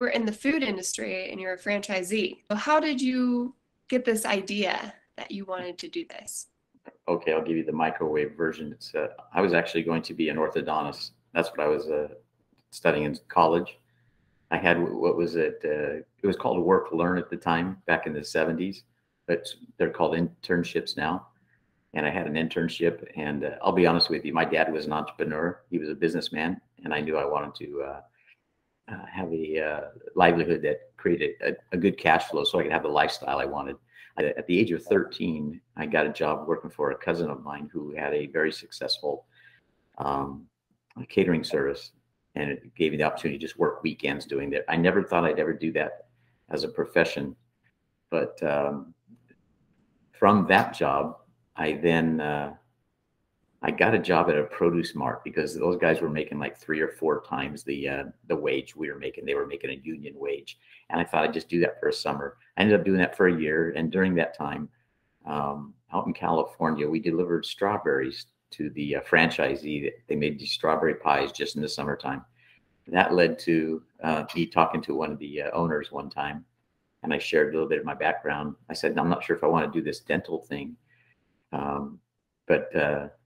were in the food industry and you're a franchisee. So how did you get this idea that you wanted to do this? Okay, I'll give you the microwave version. I was actually going to be an orthodontist. That's what I was studying in college. I had what was it? It was called Work Learn at the time, back in the 70s, but they're called internships now. And I had an internship, and I'll be honest with you, my dad was an entrepreneur. He was a businessman, and I knew I wanted to have a livelihood that created a good cash flow so I could have the lifestyle I wanted. At the age of 13, I got a job working for a cousin of mine who had a very successful um, catering service, and it gave me the opportunity to just work weekends doing that. I never thought I'd ever do that as a profession, but from that job, I then I got a job at a produce mart because those guys were making like 3 or 4 times the wage we were making. They were making a union wage, and I thought I'd just do that for a summer. I ended up doing that for a year, and during that time, out in California, we delivered strawberries to the franchisee. They made these strawberry pies just in the summertime. That led to me talking to one of the owners one time, and I shared a little bit of my background. I said, I'm not sure if I want to do this dental thing. But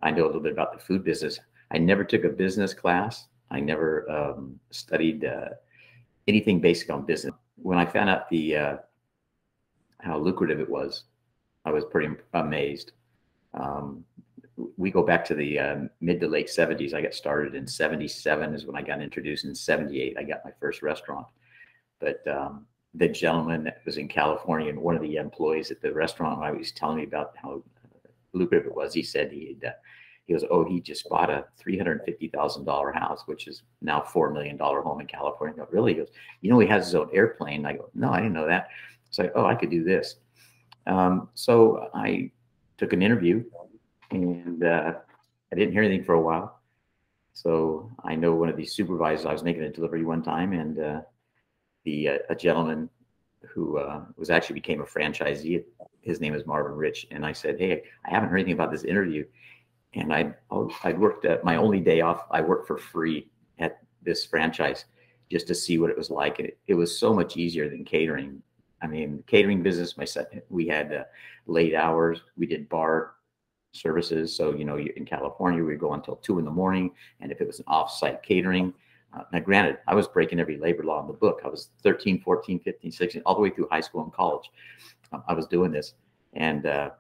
I know a little bit about the food business. I never took a business class. I never studied anything basic on business. When I found out the how lucrative it was, I was pretty amazed. We go back to the mid to late 70s. I got started in 77 is when I got introduced. In 78, I got my first restaurant. But the gentleman that was in California, and one of the employees at the restaurant, I was telling me about how lucrative it was. He said he goes, oh, he just bought a $350,000 house, which is now $4 million home in California. I go, really? He goes, he has his own airplane. I go, no, I didn't know that. So oh, I could do this. So I took an interview, and I didn't hear anything for a while. So I know one of these supervisors. I was making a delivery one time, and a gentleman who was actually became a franchisee. His name is Marvin Rich. And I said, hey, I haven't heard anything about this interview. And I'd worked at my only day off. I worked for free at this franchise just to see what it was like. And it was so much easier than catering. I mean, catering business, we had late hours. We did bar services. So, in California, we'd go until 2 a.m. And if it was an off-site catering, now, granted, I was breaking every labor law in the book. I was 13, 14, 15, 16, all the way through high school and college. I was doing this and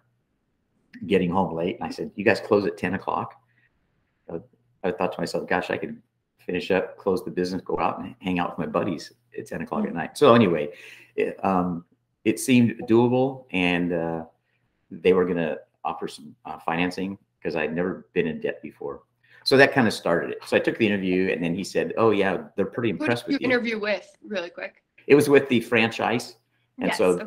getting home late. And I said, you guys close at 10 o'clock? I thought to myself, gosh, I could finish up, close the business, go out and hang out with my buddies at 10 o'clock at night. So anyway, it seemed doable, and they were going to offer some financing because I'd never been in debt before. So that kind of started it. So I took the interview, and then he said, oh, yeah, they're pretty impressed with you. Who did you interview with, really quick? It was with the franchise. And yes.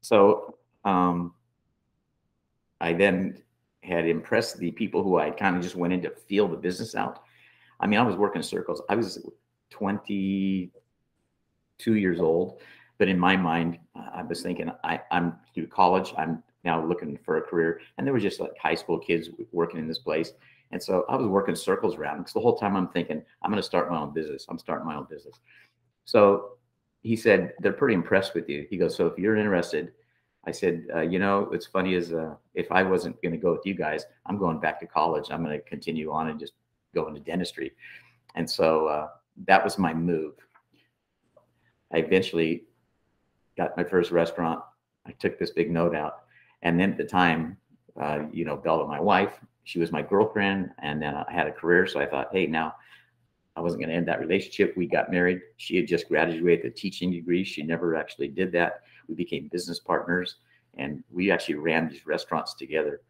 So I then had impressed the people who I kind of just went in to feel the business out. I mean, I was working circles. I was 22 years old, but in my mind, I was thinking, I'm through college. I'm now looking for a career. And there were just like high school kids working in this place. And so I was working circles around because the whole time I'm thinking, I'm going to start my own business. I'm starting my own business. So he said, they're pretty impressed with you. He goes, so if you're interested, I said, what's funny is if I wasn't going to go with you guys, I'm going back to college. I'm going to continue on and just go into dentistry. And so that was my move. I eventually got my first restaurant. I took this big note out. And then at the time, Bella, my wife, she was my girlfriend. And then I had a career. So I thought, hey, now I wasn't going to end that relationship. We got married. She had just graduated a teaching degree. She never actually did that. We became business partners, and we actually ran these restaurants together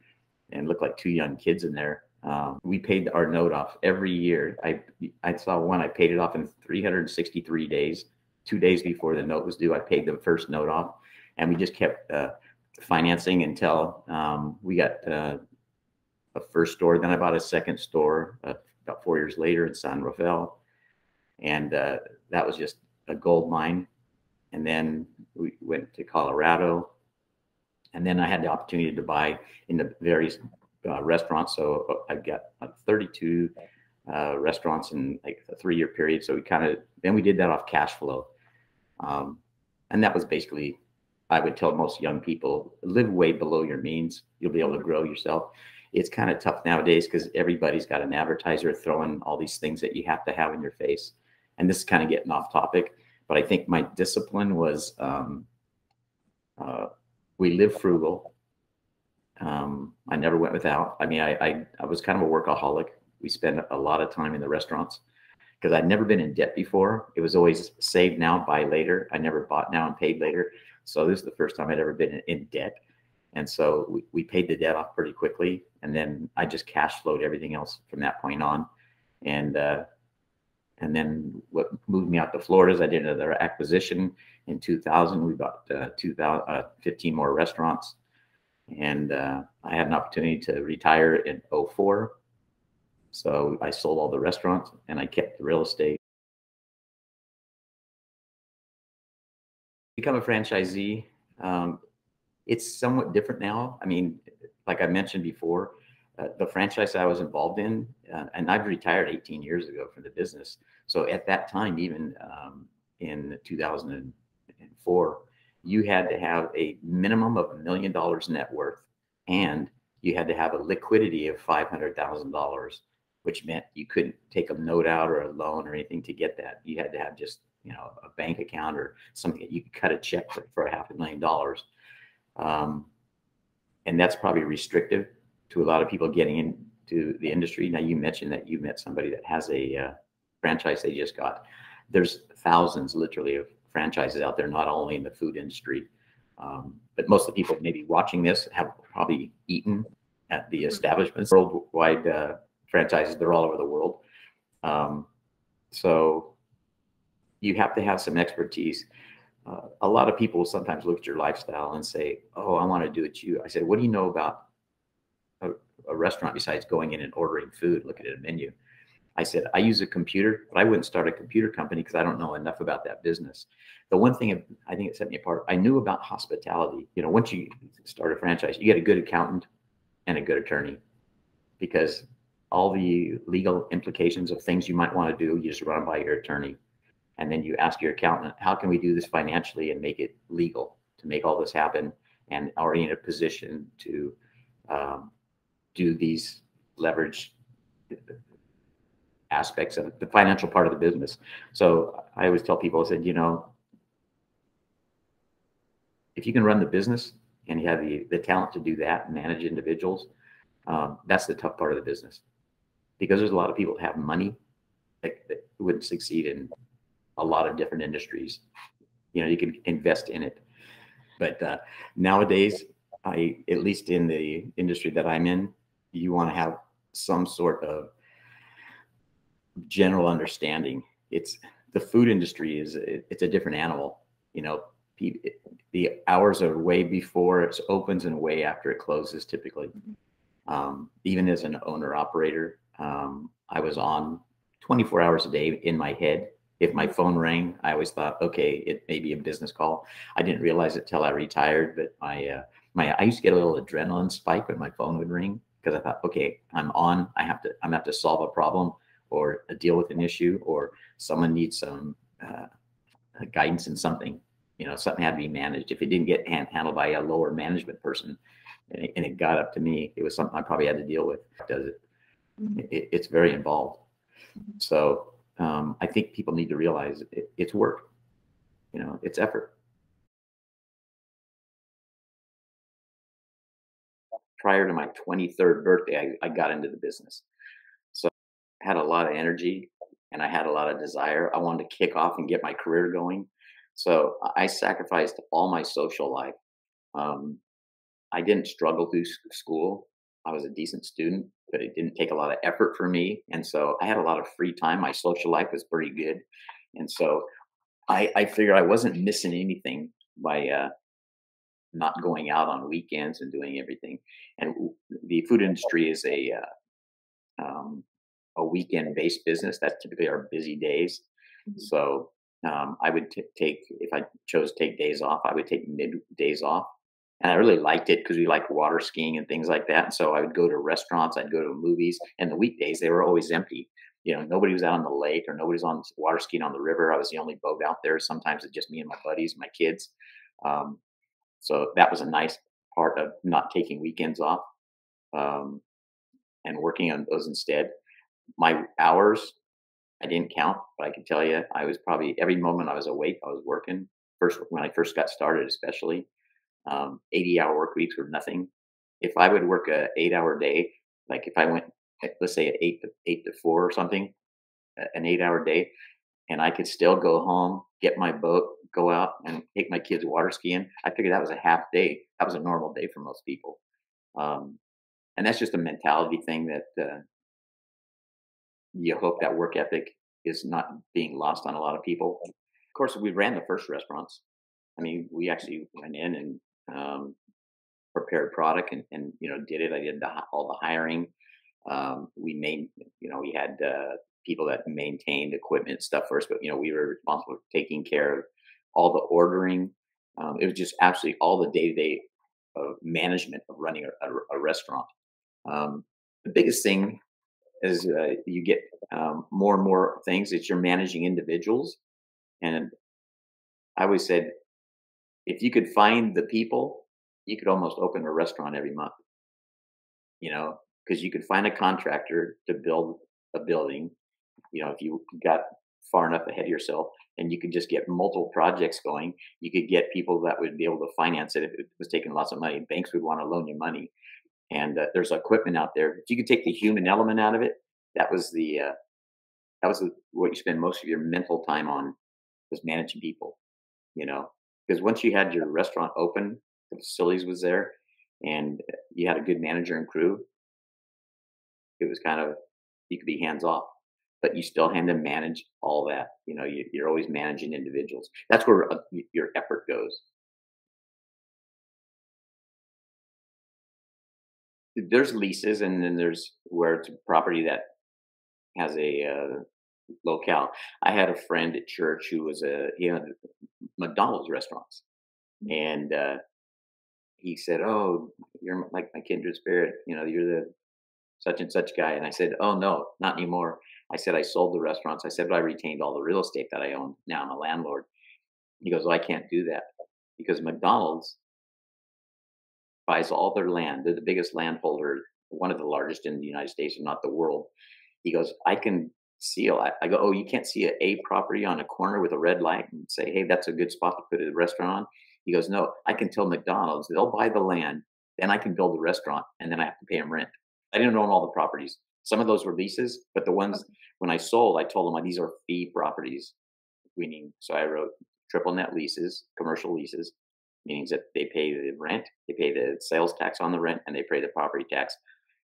and looked like two young kids in there. We paid our note off every year. I saw one, I paid it off in 363 days. 2 days before the note was due, I paid the first note off, and we just kept financing until we got a first store. Then I bought a second store about 4 years later in San Rafael. And that was just a gold mine. And then we went to Colorado. And then I had the opportunity to buy in the various restaurants. So I got 32 restaurants in like a 3-year period. So then we did that off cash flow. Um, and that was basically, I would tell most young people, live way below your means. You'll be able to Mhm. grow yourself. It's kind of tough nowadays because everybody's got an advertiser throwing all these things that you have to have in your face. And this is kind of getting off topic, but I think my discipline was uh, we live frugal. I never went without. I mean, I was kind of a workaholic. We spent a lot of time in the restaurants because I'd never been in debt before. It was always save now, buy later. I never bought now and paid later. So this is the first time I'd ever been in debt. And so we paid the debt off pretty quickly. And then I just cash flowed everything else from that point on. And, uh, and then what moved me out to Florida is I did another acquisition in 2000. We bought 15 more restaurants. And I had an opportunity to retire in '04. So I sold all the restaurants and I kept the real estate. Become a franchisee. Um, it's somewhat different now. I mean, like I mentioned before, the franchise I was involved in, and I've retired 18 years ago from the business. So at that time, even in 2004, you had to have a minimum of $1 million net worth, and you had to have a liquidity of $500,000, which meant you couldn't take a note out or a loan or anything to get that. You had to have just a bank account or something that you could cut a check for $500,000. Um, and that's probably restrictive to a lot of people getting into the industry. Now, you mentioned that you met somebody that has a franchise they just got. There's thousands, literally, of franchises out there, not only in the food industry, but most of the people maybe watching this have probably eaten at the establishments. Worldwide franchises, they're all over the world. Um, so you have to have some expertise. A lot of people sometimes look at your lifestyle and say, "Oh, I want to do it you." I said, "What do you know about a, a restaurant besides going in and ordering food, looking at a menu?" I said, "I use a computer, but I wouldn't start a computer company because I don't know enough about that business." The one thing I think it set me apart, I knew about hospitality. Once you start a franchise, you get a good accountant and a good attorney, because all the legal implications of things you might want to do, you just run by your attorney. And then you ask your accountant, how can we do this financially and make it legal to make all this happen? And are you in a position to um, do these leverage aspects of the financial part of the business? So I always tell people, I said, if you can run the business and you have the talent to do that and manage individuals, that's the tough part of the business, because there's a lot of people that have money that wouldn't succeed in a lot of different industries. You can invest in it. But nowadays, at least in the industry that I'm in, you want to have some sort of general understanding. It's the food industry it's a different animal. You know, the hours are way before it opens and way after it closes typically. Even as an owner operator, I was on 24 hours a day in my head. If my phone rang, I always thought, okay, it may be a business call. I didn't realize it till I retired, but I used to get a little adrenaline spike when my phone would ring, because I thought, okay, I'm on. I'm gonna have to solve a problem or deal with an issue, or someone needs some guidance in something. Something had to be managed. If it didn't get handled by a lower management person, and it got up to me, it was something I probably had to deal with. Does it? It's very involved. So I think people need to realize it's work. It's effort. Prior to my 23rd birthday, I got into the business. So I had a lot of energy and I had a lot of desire. I wanted to kick off and get my career going. So I sacrificed all my social life. Um, I didn't struggle through school. I was a decent student, but it didn't take a lot of effort for me. And so I had a lot of free time. My social life was pretty good. And so I figured I wasn't missing anything by not going out on weekends and doing everything. And the food industry is a weekend based business. That's typically our busy days. So I would take, if I chose to take days off, I would take mid days off. And I really liked it because we liked water skiing and things like that. And so I would go to restaurants, I'd go to movies, and the weekdays they were always empty. Nobody was out on the lake or nobody's on water skiing on the river. I was the only boat out there. Sometimes it's just me and my buddies, my kids. Um, so that was a nice part of not taking weekends off, um, and working on those instead. My hours, I didn't count, but I can tell you, I was probably every moment I was awake, I was working. First, when I first got started, especially, 80-hour work weeks were nothing. If I would work a 8-hour day, like if I went, let's say, at eight to four or something, an 8-hour day, and I could still go home, get my boat, go out and take my kids water skiing. I figured that was a half day. That was a normal day for most people. Um, and that's just a mentality thing that you hope that work ethic is not being lost on a lot of people. Of course, we ran the first restaurants. I mean, we actually went in and prepared product and did it. I did all the hiring. We made, we had people that maintained equipment stuff first, but we were responsible for taking care of all the ordering. It was just absolutely all the day to day management of running a restaurant. The biggest thing as you get more and more things that you're managing individuals. And I always said, if you could find the people, you could almost open a restaurant every month, because you could find a contractor to build a building. If you got far enough ahead of yourself and you could just get multiple projects going, you could get people that would be able to finance it if it was taking lots of money. Banks would want to loan you money. And there's equipment out there. If you could take the human element out of it, that was what you spend most of your mental time on, was managing people. Because once you had your restaurant open, the facilities was there, and you had a good manager and crew, it was kind of, you could be hands off, but you still had to manage all that. You're always managing individuals. That's where your effort goes. There's leases, and then there's where it's a property that has a locale. I had a friend at church who was he had McDonald's restaurants, and he said, "Oh, you're like my kindred spirit. You're the such and such guy." And I said, "Oh no, not anymore." I said, "I sold the restaurants." I said, "But I retained all the real estate that I own. Now I'm a landlord." He goes, "Well, I can't do that because McDonald's buys all their land. They're the biggest landholder, one of the largest in the United States, if not the world." He goes, "I can seal." I go, "Oh, you can't see a property on a corner with a red light and say, hey, that's a good spot to put a restaurant on?" He goes, "No, I can tell McDonald's they'll buy the land, then I can build the restaurant, and then I have to pay them rent." I didn't own all the properties. Some of those were leases, but the ones when I sold, I told them, "These are fee properties," meaning, so I wrote triple net leases, commercial leases, meaning that they pay the rent, they pay the sales tax on the rent, and they pay the property tax.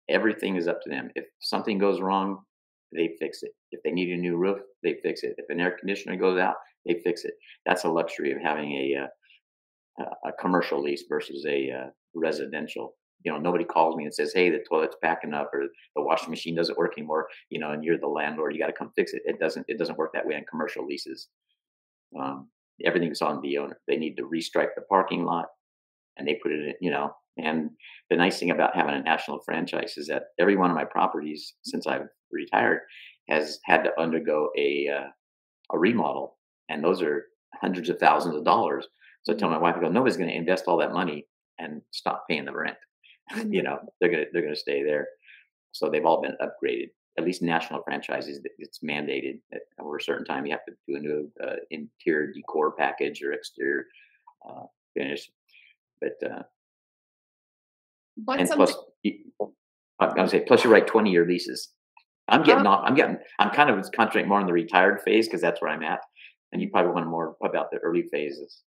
Everything is up to them. If something goes wrong, they fix it. If they need a new roof, they fix it. If an air conditioner goes out, they fix it. That's a luxury of having a commercial lease versus a residential. Nobody calls me and says, "Hey, the toilet's backing up or the washing machine doesn't work anymore." And you're the landlord. You got to come fix it. It doesn't work that way on commercial leases. Um, Everything's on the owner. They need to restrike the parking lot, and they put it in. And the nice thing about having a national franchise is that every one of my properties since I've retired has had to undergo a remodel, and those are hundreds of thousands of dollars. So I tell my wife, I go, "Nobody's going to invest all that money and stop paying the rent. They're gonna stay there." So they've all been upgraded. At least national franchises, it's mandated that over a certain time you have to do a new interior decor package or exterior uh, finish. But What's and plus, something? I'm gonna say, plus you write 20-year leases. I'm Oh, getting off. I'm kind of concentrating more on the retired phase because that's where I'm at. And you probably want more about the early phases.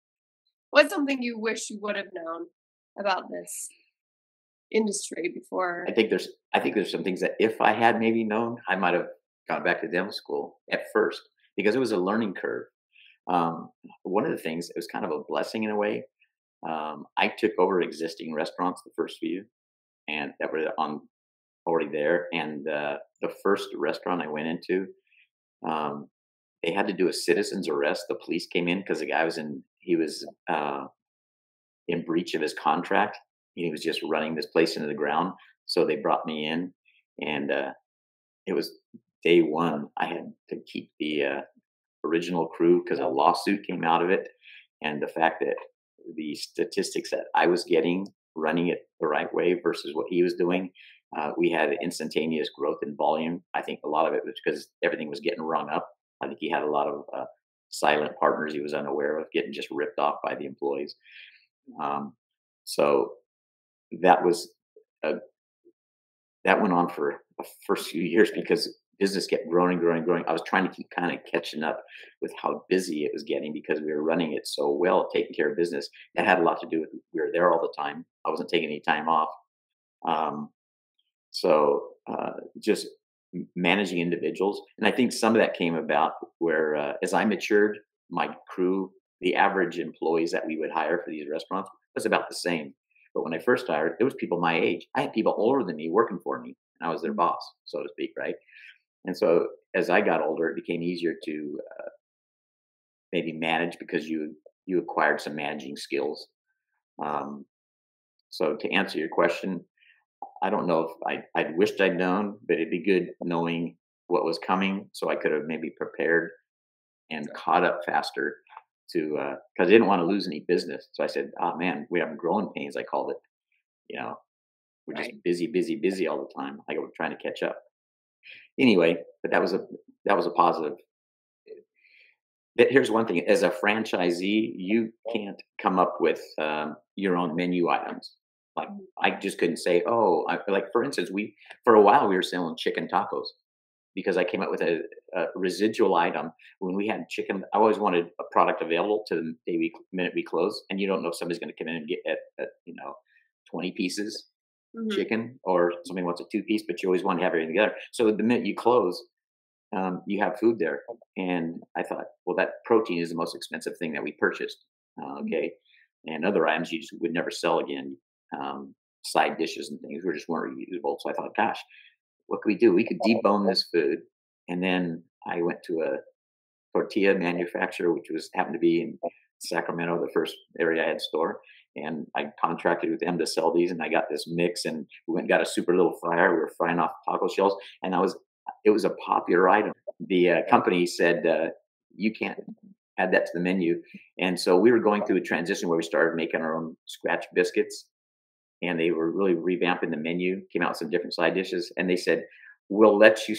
what's something you wish you would have known about this industry before? I think there's some things that if I had maybe known, I might have gone back to dental school at first because it was a learning curve. One of the things, it was kind of a blessing in a way. I took over existing restaurants, the first few, and that were on already there. And the first restaurant I went into, um, they had to do a citizen's arrest. The police came in because the guy was in breach of his contract. He was just running this place into the ground. So they brought me in, and it was day one, I had to keep the original crew because a lawsuit came out of it. And the fact that the statistics that I was getting running it the right way versus what he was doing, we had instantaneous growth in volume. I think a lot of it was because everything was getting rung up. I think he had a lot of silent partners he was unaware of getting just ripped off by the employees. Um, so that was a that went on for the first few years because business kept growing and growing and growing. I was trying to keep kind of catching up with how busy it was getting because we were running it so well, taking care of business. That had a lot to do with we were there all the time. I wasn't taking any time off. Um, just managing individuals. And I think some of that came about where as I matured, my crew, the average employees that we would hire for these restaurants was about the same. But when I first hired, there was people my age. I had people older than me working for me, and I was their boss, so to speak, right? And so as I got older, it became easier to maybe manage because you acquired some managing skills. Um, so to answer your question, I don't know if I'd wished I'd known, but it'd be good knowing what was coming so I could have maybe prepared and caught up faster to because I didn't want to lose any business. So I said, "Oh man, we have growing pains." I called it. You know, we're just Right. busy, busy, busy all the time. Like we're trying to catch up. Anyway, but that was a positive. Here's one thing: as a franchisee, you can't come up with your own menu items. Like Mhm. I just couldn't say, "Oh," like for instance, we for a while we were selling chicken tacos because I came up with a residual item when we had chicken. I always wanted a product available to the day minute we close, and you don't know if somebody's going to come in and get at 20 pieces Mhm. chicken or somebody wants a two piece, but you always want to have everything together. So the minute you close, you have food there. And I thought, well, that protein is the most expensive thing that we purchased. Mhm. Okay. And other items you just would never sell again. Um, Side dishes and things were just weren't reusable. So I thought, gosh, what could we do? We could debone this food. And then I went to a tortilla manufacturer, which was happened to be in Sacramento, the first area I had store. And I contracted with them to sell these, and I got this mix, and we went and got a super little fryer. We were frying off taco shells, and it was a popular item. The company said you can't add that to the menu, and so we were going through a transition where we started making our own scratch biscuits, and they were really revamping the menu, came out with some different side dishes, and they said, we'll let you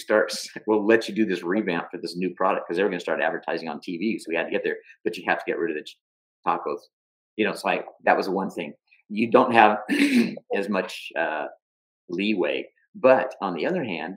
do this revamp for this new product because they were going to start advertising on TV. So we had to get there, but you have to get rid of the tacos. So that was one thing. You don't have as much leeway, but on the other hand,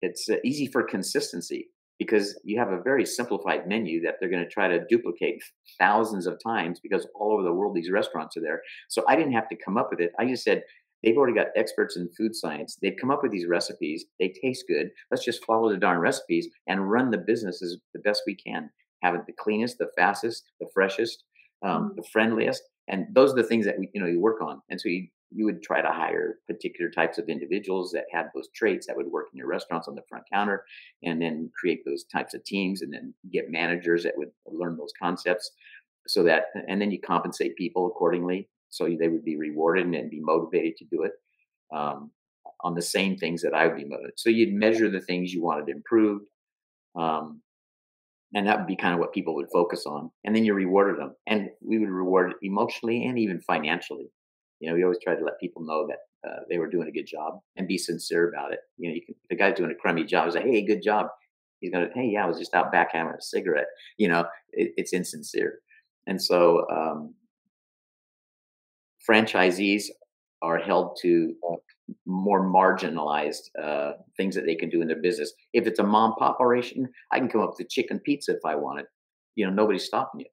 it's easy for consistency because you have a very simplified menu that they're going to try to duplicate thousands of times because all over the world these restaurants are there. So I didn't have to come up with it. I just said they've already got experts in food science. They've come up with these recipes. They taste good. Let's just follow the darn recipes and run the businesses the best we can. Have it the cleanest, the fastest, the freshest, Mhm. the friendliest, and those are the things that you work on. And so you would try to hire particular types of individuals that had those traits that would work in your restaurants on the front counter, and then create those types of teams, and then get managers that would learn those concepts, so that, and then you compensate people accordingly, so they would be rewarded and be motivated to do it um, on the same things that I would be motivated. So you'd measure the things you wanted improved. Um, and that would be kind of what people would focus on. And then you rewarded them. And we would reward emotionally and even financially. We always try to let people know that they were doing a good job and be sincere about it. If the guy's doing a crummy job, he's like, hey, good job. He's going to, hey, yeah, I was just out back having a cigarette. It's insincere. And so franchisees are held to more marginalized things that they can do in their business. If it's a mom and pop operation, I can come up with a chicken pizza if I want it. Nobody's stopping you.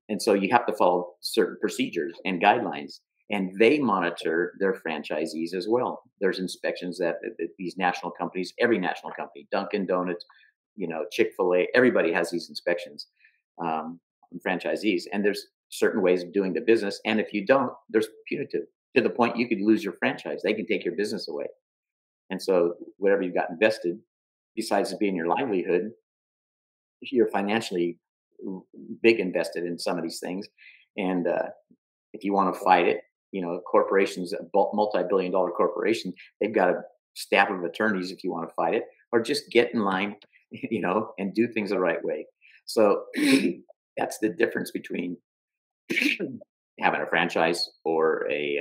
And so you have to follow certain procedures and guidelines. And they monitor their franchisees as well. There's inspections that these national companies, every national company, Dunkin' Donuts, Chick-fil-A, everybody has these inspections on franchisees. And there's certain ways of doing the business. And if you don't, there's punitive to the point you could lose your franchise. They can take your business away. And so whatever you've got invested, besides it being your livelihood, you're financially big invested in some of these things. And if you want to fight it, corporations, multi-billion-dollar corporation, they've got a staff of attorneys if you want to fight it. or just get in line, and do things the right way. So that's the difference between having a franchise or a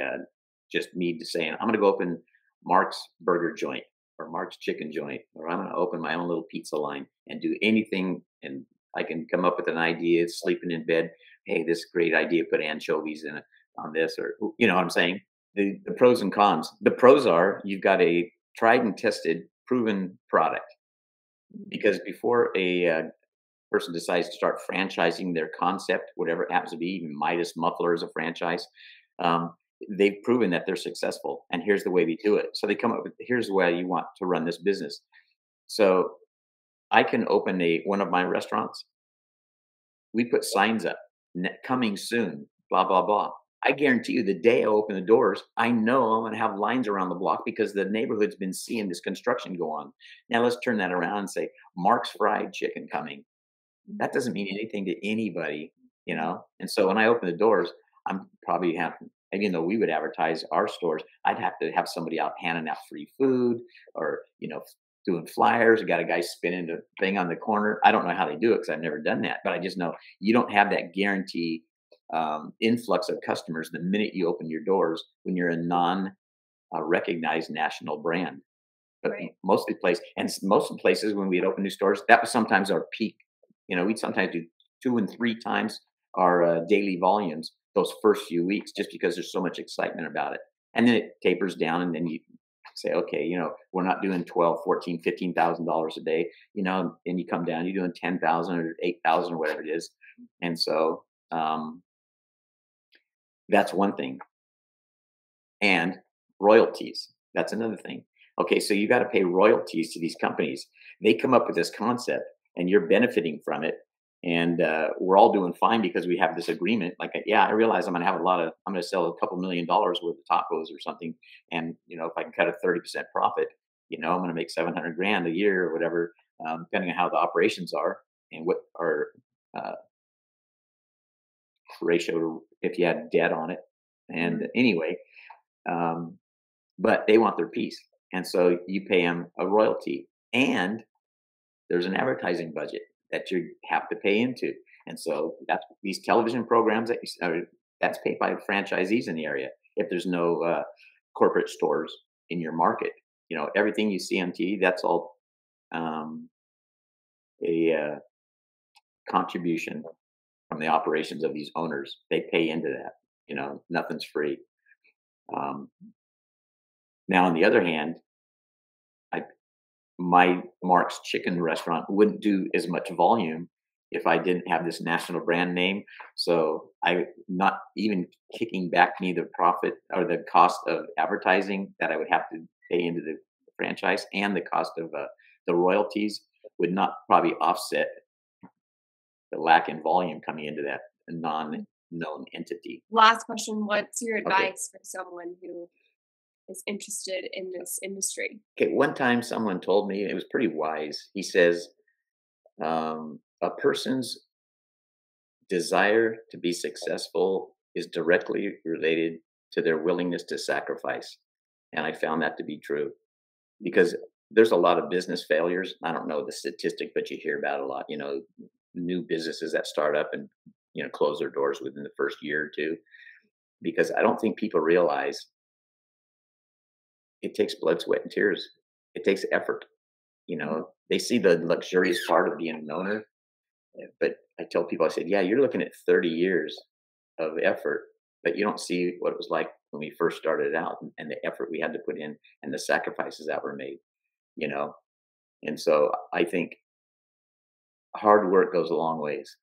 just me to saying, I'm going to go open Mark's burger joint or Mark's chicken joint, or I'm going to open my own little pizza line and do anything. And I can come up with an idea, sleeping in bed. Hey, this great idea, put anchovies in it on this, or, you know what I'm saying? The pros and cons. The pros are you've got a tried and tested, proven product. Because before a person decides to start franchising their concept, whatever it happens to be, even Midas Muffler is a franchise, um, they've proven that they're successful. And here's the way we do it. So they come up with, here's the way you want to run this business. So I can open one of my restaurants. We put signs up, coming soon, blah, blah, blah. I guarantee you the day I open the doors, I know I'm going to have lines around the block because the neighborhood's been seeing this construction go on. Now let's turn that around and say, Mark's Fried Chicken coming. That doesn't mean anything to anybody. And so when I open the doors, I'm probably having, even though we would advertise our stores, I'd have to have somebody out handing out free food or, doing flyers. I got a guy spinning the thing on the corner. I don't know how they do it because I've never done that, but I just know you don't have that guarantee influx of customers the minute you open your doors when you're a non recognized national brand. But Right. most of the places when we'd open new stores, that was sometimes our peak. We'd sometimes do 2 and 3 times our daily volumes those first few weeks, just because there's so much excitement about it. And then it tapers down, and then you say, okay, we're not doing 12, 14, $15,000 a day, and you come down, you're doing 10,000 or 8,000 or whatever it is. And so that's one thing. And royalties, that's another thing. Okay, so you got to pay royalties to these companies. They come up with this concept and you're benefiting from it. And we're all doing fine because we have this agreement. Like, yeah, I realize I'm going to sell a couple $1,000,000 worth of tacos or something. And, if I can cut a 30% profit, I'm going to make 700 grand a year or whatever, depending on how the operations are and what our ratio to if you had debt on it. And anyway, but they want their piece. And so you pay them a royalty, and there's an advertising budget that you have to pay into. And so that's these television programs that's paid by franchisees in the area. If there's no corporate stores in your market, everything you see on TV, that's all a contribution from the operations of these owners. They pay into that. Nothing's free. Now, on the other hand, my Mark's Chicken restaurant wouldn't do as much volume if I didn't have this national brand name. So I not even kicking back me the profit or the cost of advertising that I would have to pay into the franchise, and the cost of the royalties would not probably offset the lack in volume coming into that non-known entity. Last question, what's your Okay. advice for someone who is interested in this industry? Okay, one time someone told me, it was pretty wise. He says, a person's desire to be successful is directly related to their willingness to sacrifice. And I found that to be true because there's a lot of business failures. I don't know the statistic, but you hear about a lot, new businesses that start up and, close their doors within the first year or two, because I don't think people realize it takes blood, sweat, and tears. It takes effort. They see the luxurious part of being an owner, but I tell people, I said, yeah, you're looking at 30 years of effort, but you don't see what it was like when we first started out, and the effort we had to put in and the sacrifices that were made, you know? And so I think hard work goes a long ways.